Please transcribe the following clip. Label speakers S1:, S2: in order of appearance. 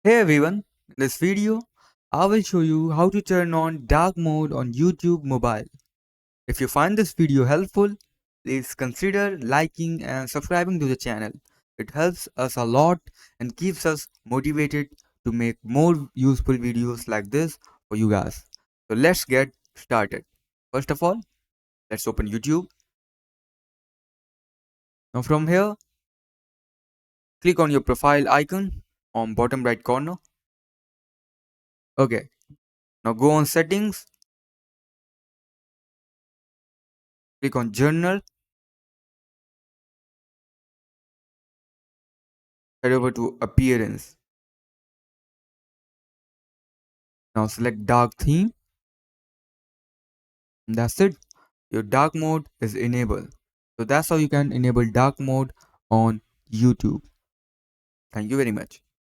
S1: Hey everyone, in this video, I will show you how to turn on dark mode on YouTube mobile. If you find this video helpful, please consider liking and subscribing to the channel. It helps us a lot and keeps us motivated to make more useful videos like this for you guys. So let's get started. First of all, let's open YouTube. Now from here, click on your profile icon on bottom right corner. Okay, now go on settings, click on journal, head over to appearance. Now select dark theme. And that's it. Your dark mode is enabled. So that's how you can enable dark mode on YouTube. Thank you very much.